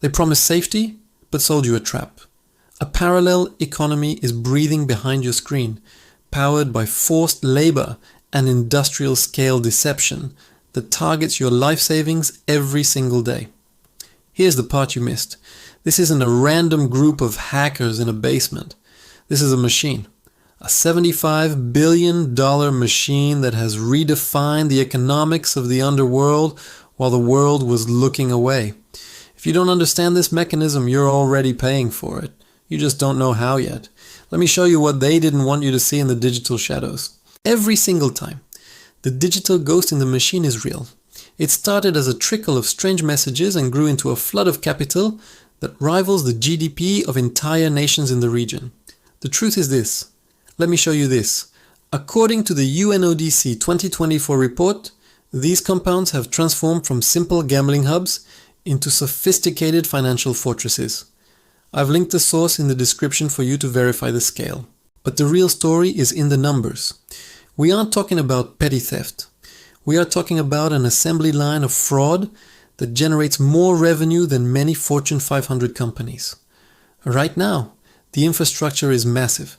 They promised safety, but sold you a trap. A parallel economy is breathing behind your screen, powered by forced labor and industrial scale deception that targets your life savings every single day. Here's the part you missed. This isn't a random group of hackers in a basement. This is a machine. A $75 billion machine that has redefined the economics of the underworld while the world was looking away. If you don't understand this mechanism, you're already paying for it. You just don't know how yet. Let me show you what they didn't want you to see in the digital shadows. Every single time, the digital ghost in the machine is real. It started as a trickle of strange messages and grew into a flood of capital that rivals the GDP of entire nations in the region. The truth is this. Let me show you this. According to the UNODC 2024 report, these compounds have transformed from simple gambling hubs into sophisticated financial fortresses. I've linked the source in the description for you to verify the scale. But the real story is in the numbers. We aren't talking about petty theft. We are talking about an assembly line of fraud that generates more revenue than many Fortune 500 companies. Right now, the infrastructure is massive.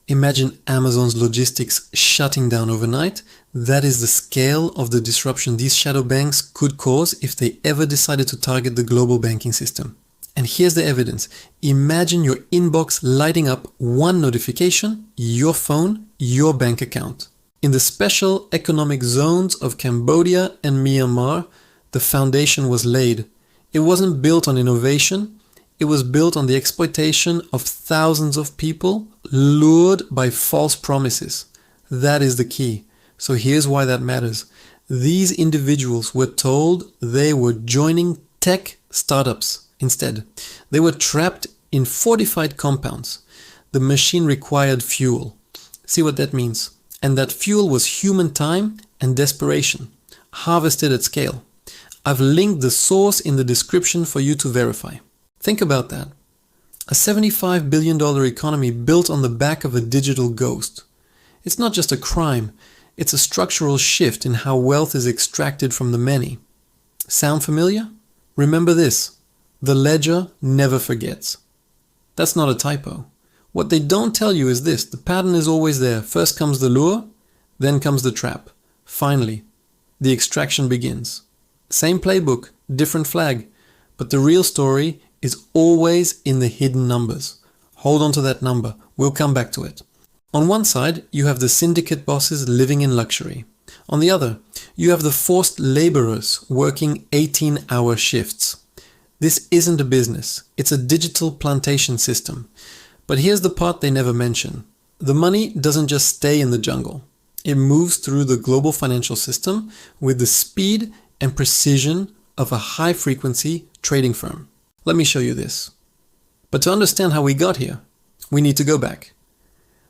Imagine Amazon's logistics shutting down overnight. That is the scale of the disruption these shadow banks could cause if they ever decided to target the global banking system. And here's the evidence. Imagine your inbox lighting up one notification, your phone, your bank account. In the special economic zones of Cambodia and Myanmar, the foundation was laid. It wasn't built on innovation. It was built on the exploitation of thousands of people lured by false promises. That is the key. So here's why that matters. These individuals were told they were joining tech startups instead. They were trapped in fortified compounds. The machine required fuel. See what that means? And that fuel was human time and desperation, harvested at scale. I've linked the source in the description for you to verify. Think about that. A $75 billion economy built on the back of a digital ghost. It's not just a crime, it's a structural shift in how wealth is extracted from the many. Sound familiar? Remember this, the ledger never forgets. That's not a typo. What they don't tell you is this, the pattern is always there. First comes the lure, then comes the trap. Finally, the extraction begins. Same playbook, different flag, but the real story is always in the hidden numbers. Hold on to that number, we'll come back to it. On one side, you have the syndicate bosses living in luxury. On the other, you have the forced laborers working 18-hour shifts. This isn't a business, it's a digital plantation system. But here's the part they never mention. The money doesn't just stay in the jungle. It moves through the global financial system with the speed and precision of a high-frequency trading firm. Let me show you this. But to understand how we got here, we need to go back.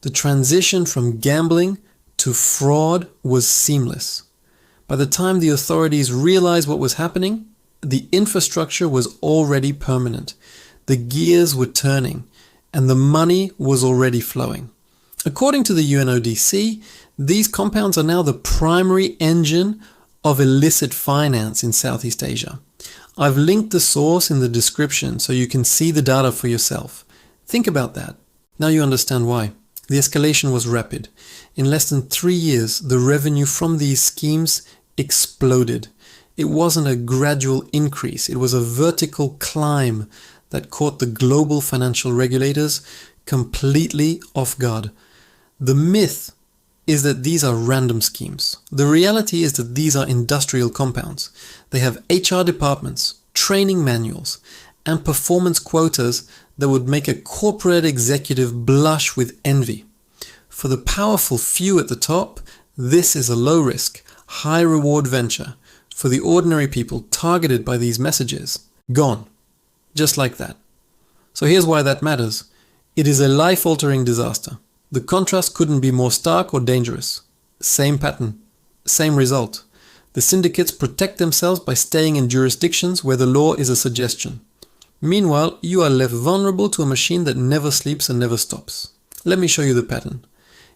The transition from gambling to fraud was seamless. By the time the authorities realized what was happening, the infrastructure was already permanent. The gears were turning, and the money was already flowing. According to the UNODC, these compounds are now the primary engine of illicit finance in Southeast Asia. I've linked the source in the description so you can see the data for yourself. Think about that. Now you understand why. The escalation was rapid. In less than 3 years, the revenue from these schemes exploded. It wasn't a gradual increase, it was a vertical climb that caught the global financial regulators completely off guard. The myth is that these are random schemes. The reality is that these are industrial compounds. They have HR departments, training manuals, and performance quotas that would make a corporate executive blush with envy. For the powerful few at the top, this is a low-risk, high-reward venture. For the ordinary people targeted by these messages, gone. Just like that. So here's why that matters. It is a life-altering disaster. The contrast couldn't be more stark or dangerous. Same pattern, same result. The syndicates protect themselves by staying in jurisdictions where the law is a suggestion. Meanwhile, you are left vulnerable to a machine that never sleeps and never stops. Let me show you the pattern.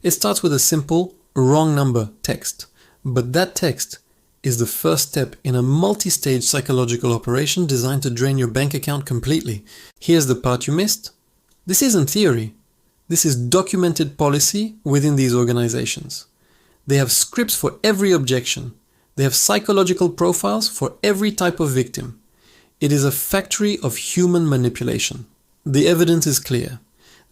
It starts with a simple, wrong number text. But that text is the first step in a multi-stage psychological operation designed to drain your bank account completely. Here's the part you missed. This isn't theory. This is documented policy within these organizations. They have scripts for every objection. They have psychological profiles for every type of victim. It is a factory of human manipulation. The evidence is clear.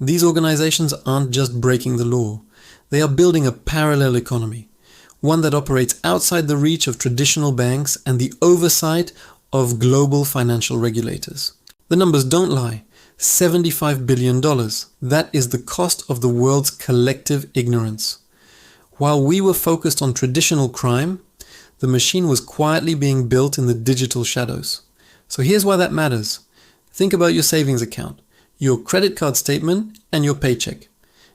These organizations aren't just breaking the law. They are building a parallel economy, one that operates outside the reach of traditional banks and the oversight of global financial regulators. The numbers don't lie. $75 billion. That is the cost of the world's collective ignorance. While we were focused on traditional crime, the machine was quietly being built in the digital shadows. So here's why that matters. Think about your savings account, your credit card statement, and your paycheck.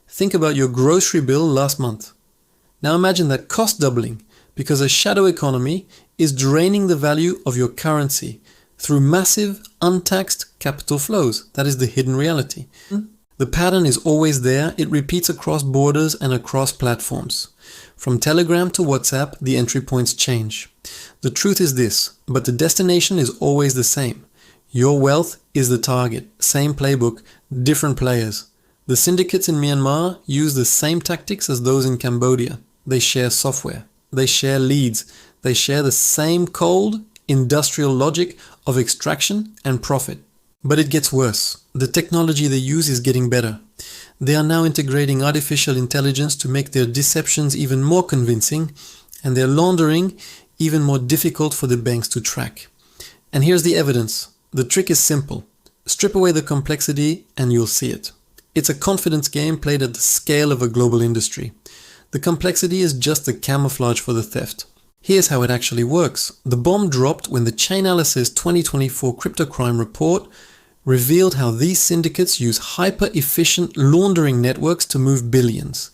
Think about your grocery bill last month. Now imagine that cost doubling because a shadow economy is draining the value of your currency through massive, untaxed capital flows. That is the hidden reality. The pattern is always there. It repeats across borders and across platforms. From Telegram to WhatsApp, the entry points change. The truth is this, but the destination is always the same. Your wealth is the target. Same playbook, different players. The syndicates in Myanmar use the same tactics as those in Cambodia. They share software. They share leads. They share the same cold, industrial logic of extraction and profit. But it gets worse. The technology they use is getting better. They are now integrating artificial intelligence to make their deceptions even more convincing and their laundering even more difficult for the banks to track. And here's the evidence. The trick is simple. Strip away the complexity and you'll see it. It's a confidence game played at the scale of a global industry. The complexity is just the camouflage for the theft. Here's how it actually works. The bomb dropped when the Chainalysis 2024 crypto crime report revealed how these syndicates use hyper-efficient laundering networks to move billions.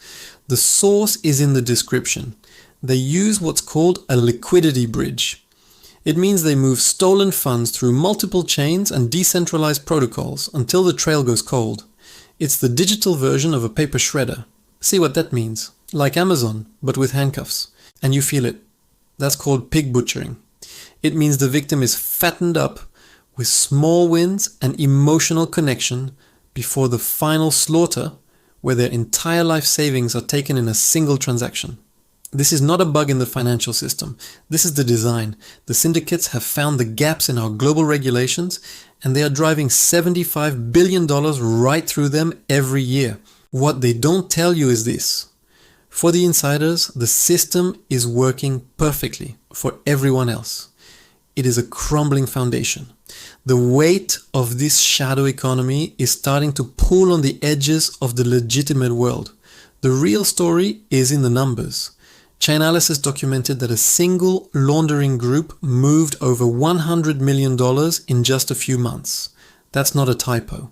The source is in the description. They use what's called a liquidity bridge. It means they move stolen funds through multiple chains and decentralized protocols until the trail goes cold. It's the digital version of a paper shredder. See what that means? Like Amazon, but with handcuffs. And you feel it. That's called pig butchering. It means the victim is fattened up with small wins and emotional connection before the final slaughter where their entire life savings are taken in a single transaction. This is not a bug in the financial system. This is the design. The syndicates have found the gaps in our global regulations and they are driving $75 billion right through them every year. What they don't tell you is this. For the insiders, the system is working perfectly for everyone else. It is a crumbling foundation. The weight of this shadow economy is starting to pull on the edges of the legitimate world. The real story is in the numbers. Chainalysis documented that a single laundering group moved over $100 million in just a few months. That's not a typo.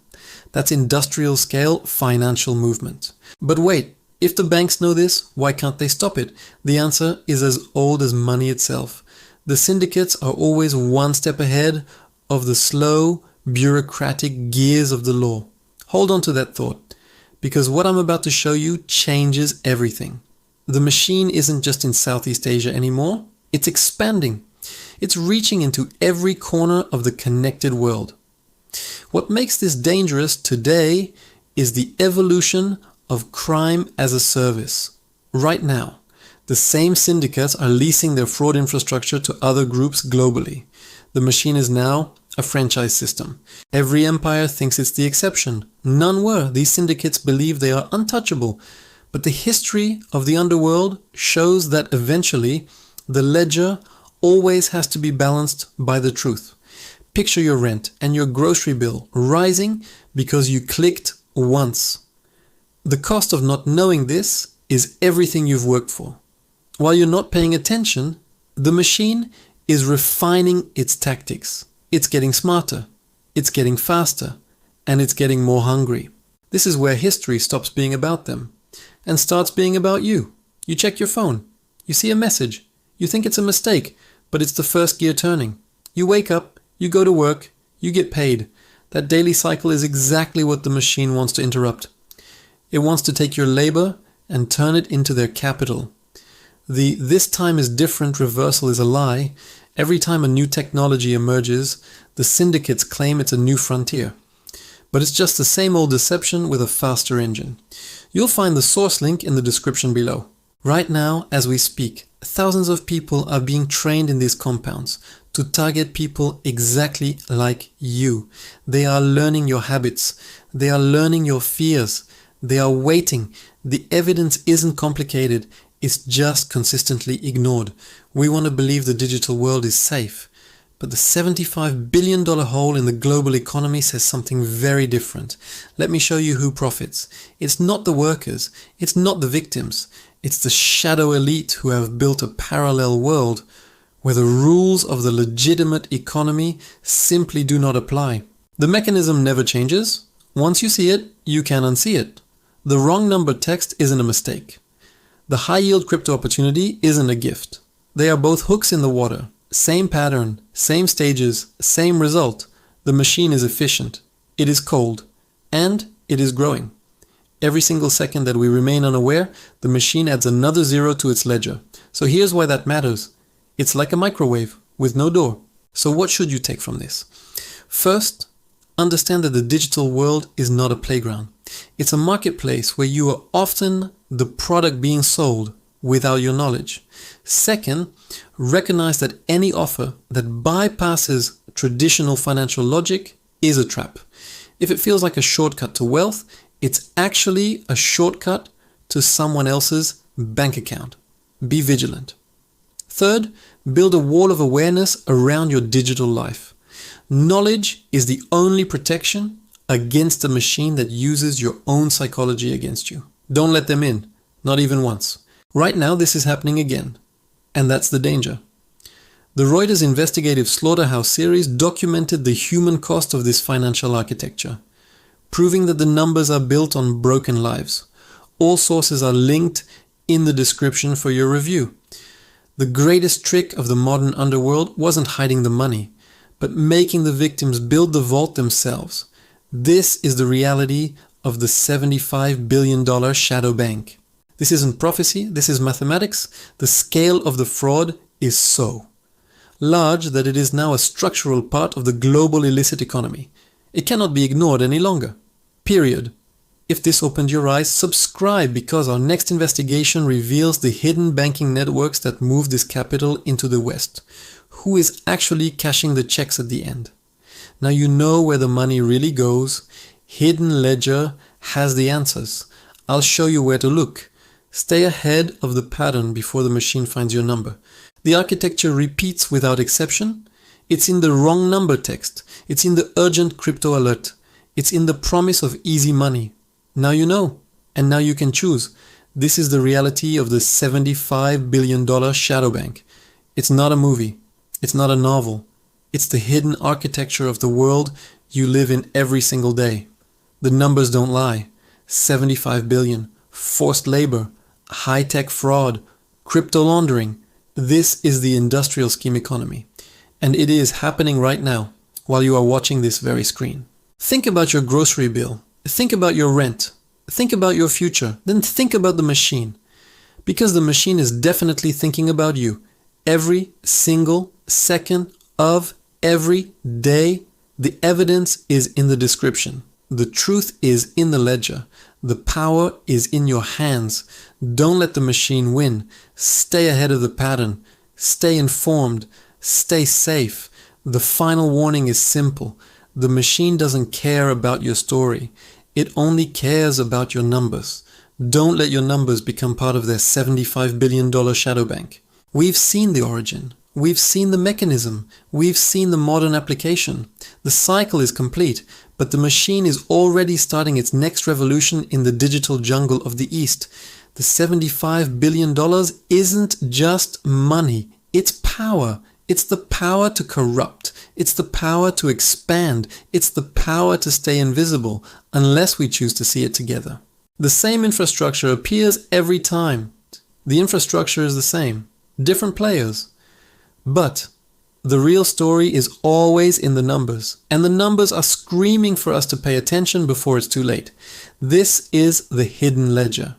That's industrial scale financial movement. But wait, if the banks know this, why can't they stop it? The answer is as old as money itself. The syndicates are always one step ahead of the slow, bureaucratic gears of the law. Hold on to that thought, because what I'm about to show you changes everything. The machine isn't just in Southeast Asia anymore, it's expanding. It's reaching into every corner of the connected world. What makes this dangerous today is the evolution of crime as a service. Right now, the same syndicates are leasing their fraud infrastructure to other groups globally. The machine is now a franchise system. Every empire thinks it's the exception. None were. These syndicates believe they are untouchable. But the history of the underworld shows that eventually the ledger always has to be balanced by the truth. Picture your rent and your grocery bill rising because you clicked once. The cost of not knowing this is everything you've worked for. While you're not paying attention, the machine is refining its tactics. It's getting smarter, it's getting faster, and it's getting more hungry. This is where history stops being about them and starts being about you. You check your phone, you see a message, you think it's a mistake, but it's the first gear turning. You wake up, you go to work, you get paid. That daily cycle is exactly what the machine wants to interrupt. It wants to take your labor and turn it into their capital. The "this time is different" reversal is a lie. Every time a new technology emerges, the syndicates claim it's a new frontier. But it's just the same old deception with a faster engine. You'll find the source link in the description below. Right now, as we speak, thousands of people are being trained in these compounds to target people exactly like you. They are learning your habits. They are learning your fears. They are waiting. The evidence isn't complicated. It's just consistently ignored. We want to believe the digital world is safe. But the $75 billion hole in the global economy says something very different. Let me show you who profits. It's not the workers. It's not the victims. It's the shadow elite who have built a parallel world where the rules of the legitimate economy simply do not apply. The mechanism never changes. Once you see it, you can unsee it. The wrong number text isn't a mistake. The high-yield crypto opportunity isn't a gift. They are both hooks in the water. Same pattern, same stages, same result. The machine is efficient. It is cold. And it is growing. Every single second that we remain unaware, the machine adds another zero to its ledger. So here's why that matters. It's like a microwave with no door. So what should you take from this? First, understand that the digital world is not a playground. It's a marketplace where you are often the product being sold without your knowledge. Second, recognize that any offer that bypasses traditional financial logic is a trap. If it feels like a shortcut to wealth, it's actually a shortcut to someone else's bank account. Be vigilant. Third, build a wall of awareness around your digital life. Knowledge is the only protection against a machine that uses your own psychology against you. Don't let them in, not even once. Right now, this is happening again, and that's the danger. The Reuters investigative Slaughterhouse series documented the human cost of this financial architecture, proving that the numbers are built on broken lives. All sources are linked in the description for your review. The greatest trick of the modern underworld wasn't hiding the money, but making the victims build the vault themselves. This is the reality of the $75 billion shadow bank. This isn't prophecy, this is mathematics. The scale of the fraud is so large that it is now a structural part of the global illicit economy. It cannot be ignored any longer. Period. If this opened your eyes, subscribe, because our next investigation reveals the hidden banking networks that move this capital into the West. Who is actually cashing the checks at the end? Now you know where the money really goes. Hidden Ledger has the answers. I'll show you where to look. Stay ahead of the pattern before the machine finds your number. The architecture repeats without exception. It's in the wrong number text. It's in the urgent crypto alert. It's in the promise of easy money. Now you know, and now you can choose. This is the reality of the $75 billion shadow bank. It's not a movie. It's not a novel. It's the hidden architecture of the world you live in every single day. The numbers don't lie. 75 billion, forced labor, high-tech fraud, crypto laundering. This is the industrial scheme economy. And it is happening right now while you are watching this very screen. Think about your grocery bill. Think about your rent. Think about your future. Then think about the machine. Because the machine is definitely thinking about you every single second of every day. The evidence is in the description. The truth is in the ledger. The power is in your hands. Don't let the machine win. Stay ahead of the pattern. Stay informed. Stay safe. The final warning is simple. The machine doesn't care about your story. It only cares about your numbers. Don't let your numbers become part of their $75 billion shadow bank. We've seen the origin. We've seen the mechanism. We've seen the modern application. The cycle is complete, but the machine is already starting its next revolution in the digital jungle of the East. The $75 billion isn't just money. It's power. It's the power to corrupt. It's the power to expand. It's the power to stay invisible, unless we choose to see it together. The same infrastructure appears every time. The infrastructure is the same. Different players. But the real story is always in the numbers, and the numbers are screaming for us to pay attention before it's too late. This is the hidden ledger.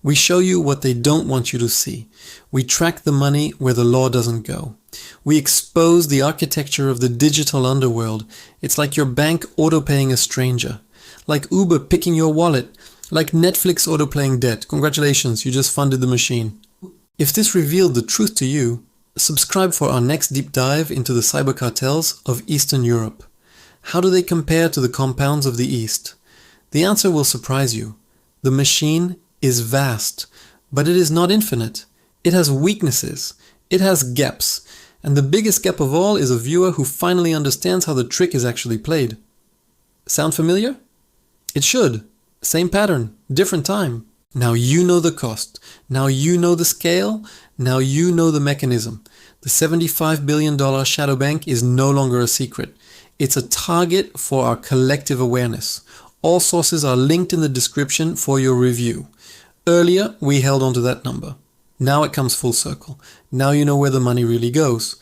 We show you what they don't want you to see. We track the money where the law doesn't go. We expose the architecture of the digital underworld. It's like your bank auto-paying a stranger. Like Uber picking your wallet. Like Netflix auto-playing debt. Congratulations, you just funded the machine. If this revealed the truth to you, subscribe for our next deep dive into the cyber cartels of Eastern Europe. How do they compare to the compounds of the East? The answer will surprise you. The machine is vast, but it is not infinite. It has weaknesses. It has gaps. And the biggest gap of all is a viewer who finally understands how the trick is actually played. Sound familiar? It should. Same pattern, different time. Now you know the cost. Now you know the scale. Now you know the mechanism. The $75 billion shadow bank is no longer a secret. It's a target for our collective awareness. All sources are linked in the description for your review. Earlier, we held on to that number. Now it comes full circle. Now you know where the money really goes.